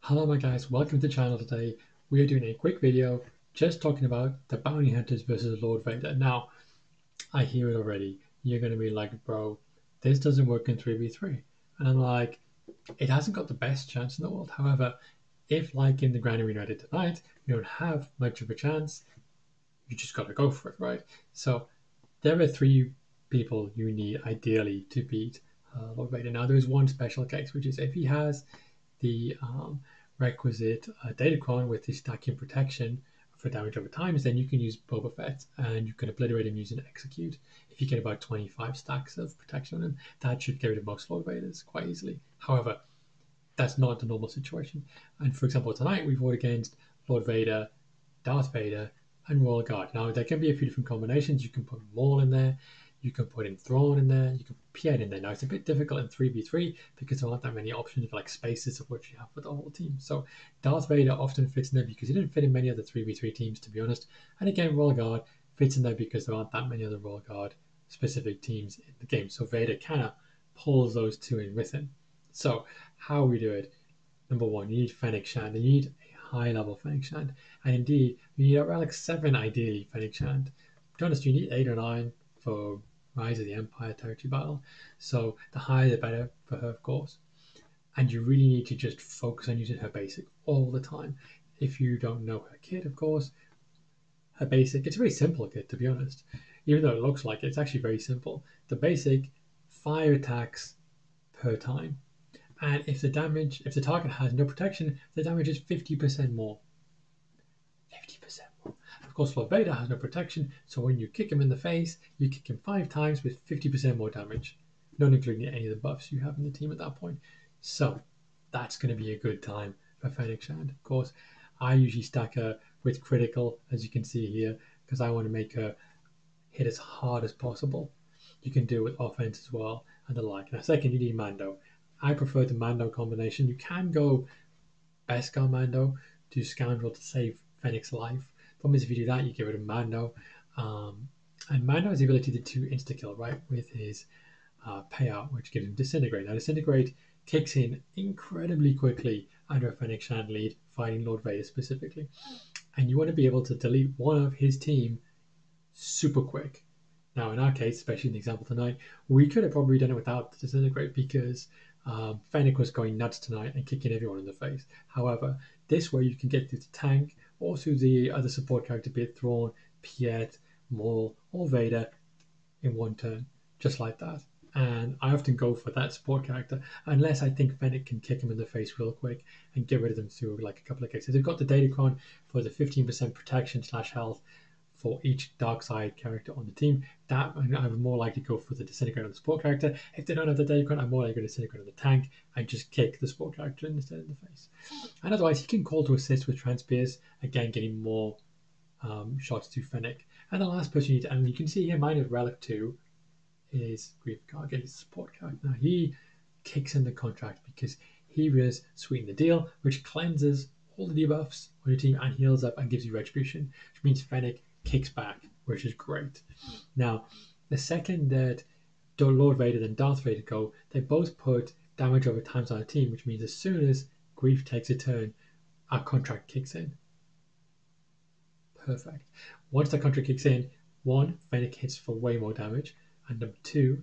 Hello my guys, welcome to the channel. Today we are doing a quick video just talking about the bounty hunters versus Lord Vader. Now, I hear it already. You're going to be like, bro, this doesn't work in 3v3. And I'm like, it hasn't got the best chance in the world. However, if like in the Grand Arena I did tonight, you don't have much of a chance, you just got to go for it, right? So there are three people you need ideally to beat Lord Vader. Now, there's one special case, which is if he has the requisite datacron with the stacking protection for damage over time, then you can use Boba Fett and you can obliterate him using execute. If you get about 25 stacks of protection on him, that should get rid of most Lord Vaders quite easily. However, that's not the normal situation. And for example, tonight we fought against Lord Vader, Darth Vader, and Royal Guard. Now there can be a few different combinations. You can put Maul in there, you can put in Thrawn in there, you can put Piet in there. Now it's a bit difficult in 3v3 because there aren't that many options of like spaces of which you have for the whole team. So Darth Vader often fits in there because he didn't fit in many other 3v3 teams, to be honest. And again, Royal Guard fits in there because there aren't that many other Royal Guard specific teams in the game. So Vader kind of pulls those two in with him. So how we do it? Number one, you need Fennec Shand. You need a high level Fennec Shand. And indeed, you need around like 7 ideally Fennec Shand. To be honest, you need 8 or 9 for Rise of the Empire territory battle. So the higher the better for her, of course. And you really need to just focus on using her basic all the time. If you don't know her kit, of course, her basic, it's a very simple kit, to be honest. Even though it looks like it, it's actually very simple. The basic, 5 attacks per time. And if the target has no protection, the damage is 50% more. 50% more. Of course, Lord Vader has no protection, so when you kick him in the face, you kick him 5 times with 50% more damage, not including any of the buffs you have in the team at that point. So that's going to be a good time for Fennec Shand. Of course, I usually stack her with critical, as you can see here, because I want to make her hit as hard as possible. You can do it with offense as well and the like. Now, second, you need Mando. I prefer the Mando combination. You can go Beskar Mando to Scoundrel to save Fennec's life. Problem is, if you do that, you get rid of Mando. And Mando has the ability to insta-kill, right, with his payout, which gives him Disintegrate. Now, Disintegrate kicks in incredibly quickly under a Fennec Shand lead, fighting Lord Vader specifically. And you want to be able to delete one of his team super quick. Now, in our case, especially in the example tonight, we could have probably done it without the Disintegrate because Fennec was going nuts tonight and kicking everyone in the face. However, this way you can get through the tank or through the other support character, be it Thrawn, Piet, Maul, or Vader in one turn, just like that. And I often go for that support character unless I think Fennec can kick him in the face real quick and get rid of them through like a couple of cases. They've got the Datacron for the 15% protection / health for each dark side character on the team. That I'm more likely to go for the Disintegrate on the support character. If they don't have the Datacron, I'm more likely to Disintegrate on the tank and just kick the support character instead in the face. And otherwise, he can call to assist with Transpierce, again getting more shots to Fennec. And the last person you need to, and you can see here, mine is Relic 2, is Grief Karga, his support character. Now he kicks in the contract because he will sweeten the deal, which cleanses all the debuffs on your team and heals up and gives you retribution, which means Fennec kicks back, which is great. Now, the second that Lord Vader and Darth Vader go, they both put damage over times on a team, which means as soon as Grief takes a turn, our contract kicks in. Perfect. Once the contract kicks in, 1, Fennec hits for way more damage, and number 2,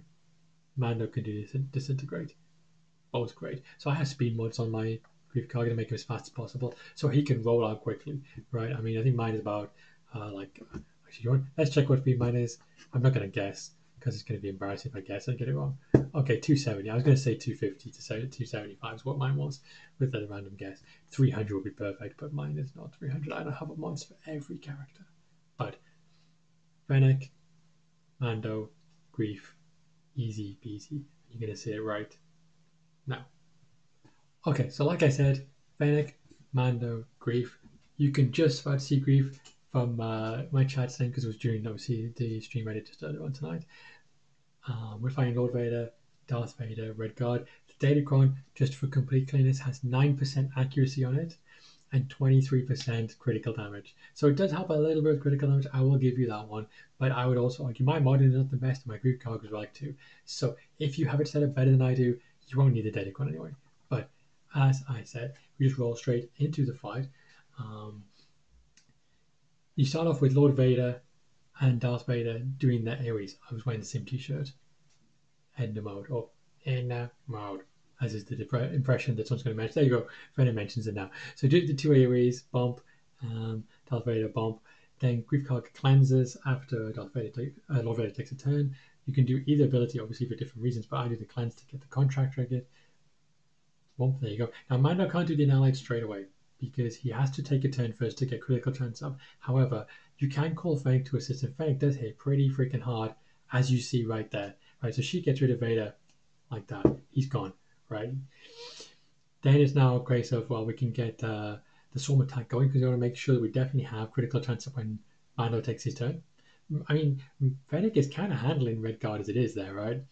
Mando can do Disintegrate. Both great. So I have speed mods on my Grief Karga to make him as fast as possible, so he can roll out quickly, right? I mean, I think mine is about let's check what speed mine is. I'm not going to guess because it's going to be embarrassing if I guess and get it wrong. Okay, 270. I was going to say 250 to say 275 is what mine was with a random guess. 300 would be perfect, but mine is not 300. I don't have a mods for every character. But Fennec, Mando, Grief, easy peasy. You're going to see it right now. Okay, so like I said, Fennec, Mando, Grief. You can just about see Grief from my chat saying because it was during obviously the stream I did just earlier on tonight. We're fighting Lord Vader, Darth Vader, Red Guard. The Datacron, just for complete clearness, has 9% accuracy on it and 23% critical damage. So it does help a little bit with critical damage. I will give you that one, but I would also argue my mod is not the best. My Grief Karga is like 2. So if you have it set up better than I do, you won't need the Datacron anyway. But as I said, we just roll straight into the fight. You start off with Lord Vader and Darth Vader doing their AoEs. I was wearing the same t-shirt. End mode, or in mode, as is the impression that someone's going to mention. There you go, Fennec mentions it now. So do the two AoEs, bump, Darth Vader, bump. Then Grief Card cleanses after Lord Vader takes a turn. You can do either ability, obviously, for different reasons, but I do the cleanse to get the contract triggered. Bump, there you go. Now, Mando can't do the Annihilate straight away because he has to take a turn first to get critical chance up. However, you can call Fennec to assist, and Fennec does hit pretty freaking hard, as you see right there. Right, so she gets rid of Vader like that. He's gone, right? Then it's now a case of, well, we can get the Storm attack going because we want to make sure that we definitely have critical chance up when Mando takes his turn. I mean, Fennec is kind of handling Red Guard as it is there, right?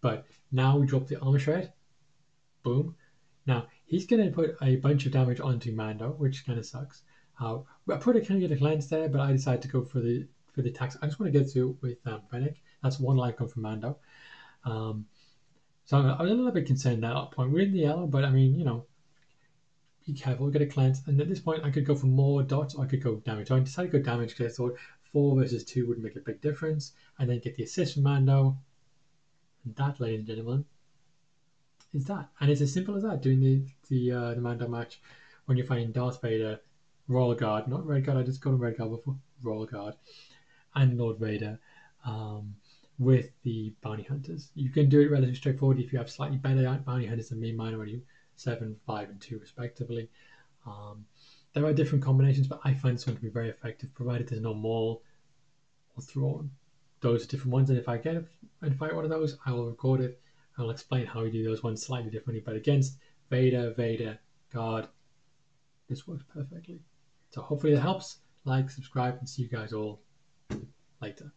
But now we drop the Armor Shred. Boom. Now, he's going to put a bunch of damage onto Mando, which kind of sucks. I put a kind of get a cleanse there, but I decided to go for the attacks. I just want to get through with Fennec. That's one life come from Mando. So I was a little bit concerned at that point. We're in the yellow, but I mean, you know, be careful, get a cleanse. And at this point, I could go for more dots or I could go damage. So I decided to go damage because I thought 4 versus 2 would make a big difference. And then get the assist from Mando. And that, ladies and gentlemen, is that. And it's as simple as that, doing the Mando match when you're fighting Darth Vader, Royal Guard, not Red Guard, I just got a Red Guard before, Royal Guard, and Lord Vader. With the bounty hunters, you can do it relatively straightforward if you have slightly better bounty hunters than me. Mine are only 7, 5, and 2 respectively. There are different combinations, but I find this one to be very effective, provided there's no maul or thrawn. Those are different ones, and if I get and fight one of those, I will record it. I'll explain how we do those ones slightly differently. But against Vader, Guard, this works perfectly. So hopefully that helps. Like, subscribe, and see you guys all later.